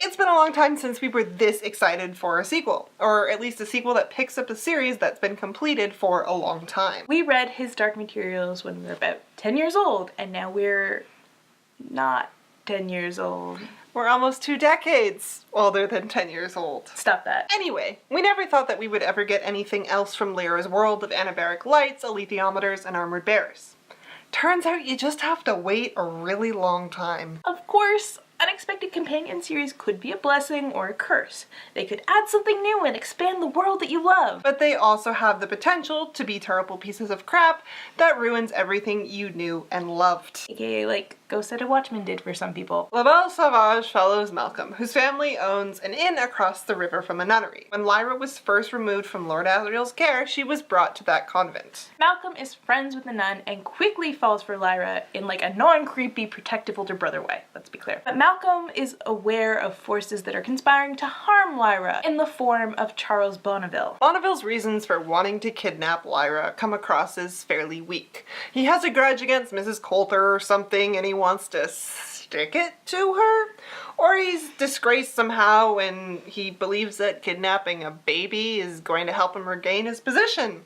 It's been a long time since we were this excited for a sequel, or at least a sequel that picks up a series that's been completed for a long time. We read his Dark Materials when we were about 10 years old, and now we're not 10 years old. We're almost 2 decades older than 10 years old. Stop that. Anyway, we never thought that we would ever get anything else from Lyra's world of anabaric lights, alethiometers, and armored bears. Turns out you just have to wait a really long time. Of course, unexpected companion series could be a blessing or a curse. They could add something new and expand the world that you love. But they also have the potential to be terrible pieces of crap that ruins everything you knew and loved. AKA like Ghost Set of Watchmen did for some people. Bele Sauvage follows Malcolm, whose family owns an inn across the river from a nunnery. When Lyra was first removed from Lord Asriel's care, she was brought to that convent. Malcolm is friends with the nun and quickly falls for Lyra in like a non-creepy protective older brother way, let's be clear. But Malcolm is aware of forces that are conspiring to harm Lyra in the form of Charles Bonneville. Bonneville's reasons for wanting to kidnap Lyra come across as fairly weak. He has a grudge against Mrs. Coulter or something and he wants to stick it to her? Or he's disgraced somehow and he believes that kidnapping a baby is going to help him regain his position.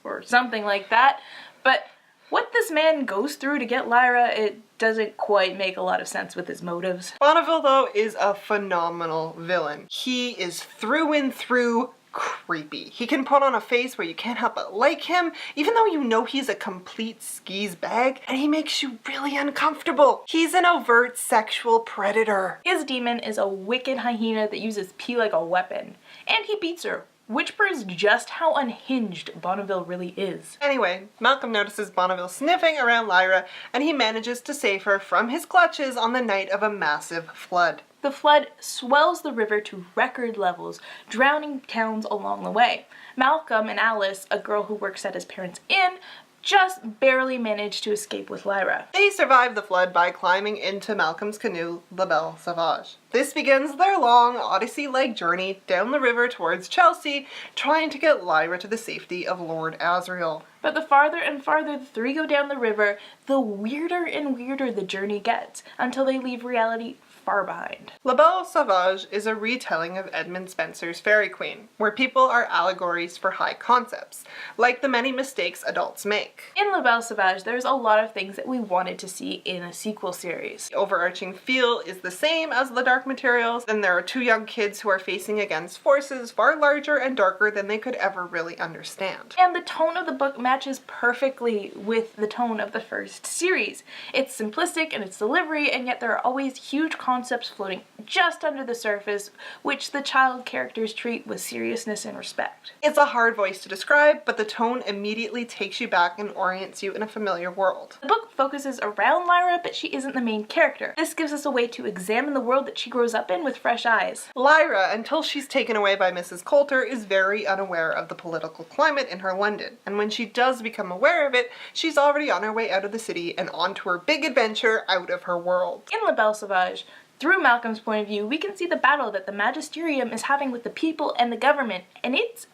Or something like that. But what this man goes through to get Lyra, it doesn't quite make a lot of sense with his motives. Bonneville, though, is a phenomenal villain. He is through and through creepy. He can put on a face where you can't help but like him, even though you know he's a complete skis bag, and he makes you really uncomfortable. He's an overt sexual predator. His demon is a wicked hyena that uses pee like a weapon, and he beats her, which proves just how unhinged Bonneville really is. Anyway, Malcolm notices Bonneville sniffing around Lyra, and he manages to save her from his clutches on the night of a massive flood. The flood swells the river to record levels, drowning towns along the way. Malcolm and Alice, a girl who works at his parents' inn, just barely manage to escape with Lyra. They survive the flood by climbing into Malcolm's canoe, the Bele Sauvage. This begins their long, Odyssey-like journey down the river towards Chelsey, trying to get Lyra to the safety of Lord Asriel. But the farther and farther the three go down the river, the weirder and weirder the journey gets, until they leave reality far behind. La Belle Sauvage is a retelling of Edmund Spenser's Fairy Queen, where people are allegories for high concepts, like the many mistakes adults make. In La Belle Sauvage, there's a lot of things that we wanted to see in a sequel series. The overarching feel is the same as the Dark Materials, and there are 2 young kids who are facing against forces far larger and darker than they could ever really understand. And the tone of the book matches perfectly with the tone of the first series. It's simplistic in its delivery, and yet there are always huge concepts floating just under the surface, which the child characters treat with seriousness and respect. It's a hard voice to describe, but the tone immediately takes you back and orients you in a familiar world. The book focuses around Lyra, but she isn't the main character. This gives us a way to examine the world that she grows up in with fresh eyes. Lyra, until she's taken away by Mrs. Coulter, is very unaware of the political climate in her London, and when she does become aware of it, she's already on her way out of the city and onto her big adventure out of her world. In La Belle Sauvage, through Malcolm's point of view, we can see the battle that the Magisterium is having with the people and the government, and it's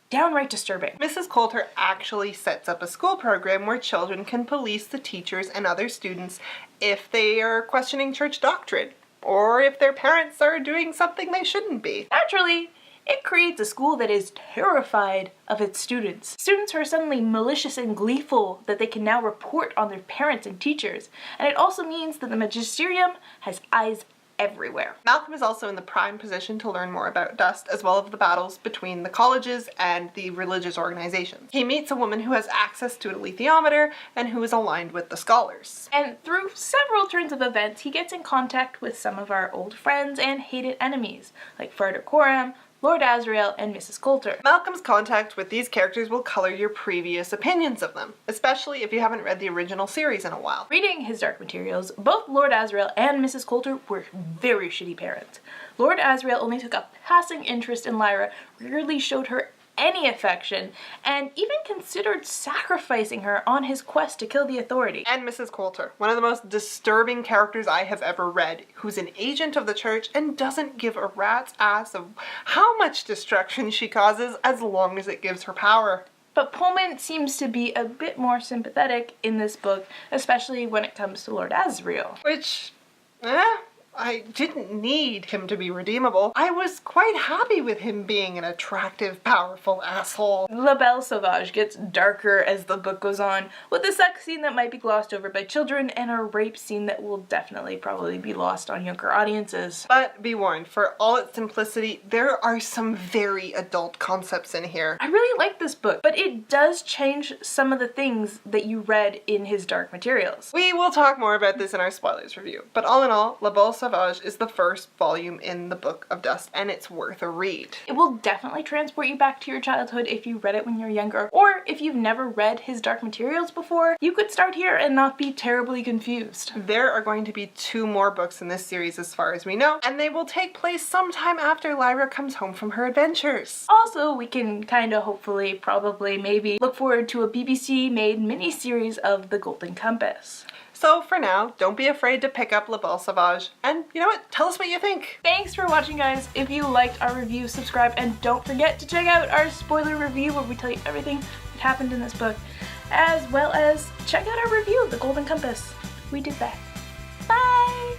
downright disturbing. Mrs. Coulter actually sets up a school program where children can police the teachers and other students if they are questioning church doctrine, or if their parents are doing something they shouldn't be. Naturally, it creates a school that is terrified of its students. Students who are suddenly malicious and gleeful that they can now report on their parents and teachers. And it also means that the Magisterium has eyes everywhere. Malcolm is also in the prime position to learn more about dust, as well as the battles between the colleges and the religious organizations. He meets a woman who has access to an alethiometer and who is aligned with the scholars. And through several turns of events, he gets in contact with some of our old friends and hated enemies, like Farder Coram, Lord Asriel, and Mrs. Coulter. Malcolm's contact with these characters will color your previous opinions of them, especially if you haven't read the original series in a while. Reading his Dark Materials, both Lord Asriel and Mrs. Coulter were very shitty parents. Lord Asriel only took a passing interest in Lyra, rarely showed her any affection, and even considered sacrificing her on his quest to kill the authority. And Mrs. Coulter, one of the most disturbing characters I have ever read, who's an agent of the church and doesn't give a rat's ass of how much destruction she causes as long as it gives her power. But Pullman seems to be a bit more sympathetic in this book, especially when it comes to Lord Asriel. Which, I didn't need him to be redeemable. I was quite happy with him being an attractive, powerful asshole. La Belle Sauvage gets darker as the book goes on, with a sex scene that might be glossed over by children and a rape scene that will definitely probably be lost on younger audiences. But be warned, for all its simplicity, there are some very adult concepts in here. I really like this book, but it does change some of the things that you read in his dark materials. We will talk more about this in our spoilers review, but all in all, La Belle Sauvage is the first volume in the Book of Dust, and it's worth a read. It will definitely transport you back to your childhood if you read it when you're younger, or if you've never read his dark materials before, you could start here and not be terribly confused. There are going to be 2 more books in this series as far as we know, and they will take place sometime after Lyra comes home from her adventures. Also, we can kinda hopefully, probably, maybe look forward to a BBC-made mini-series of The Golden Compass. So for now, don't be afraid to pick up La Belle Sauvage, and you know what? Tell us what you think. Thanks for watching, guys. If you liked our review, subscribe, and don't forget to check out our spoiler review where we tell you everything that happened in this book, as well as check out our review of The Golden Compass. We did that. Bye!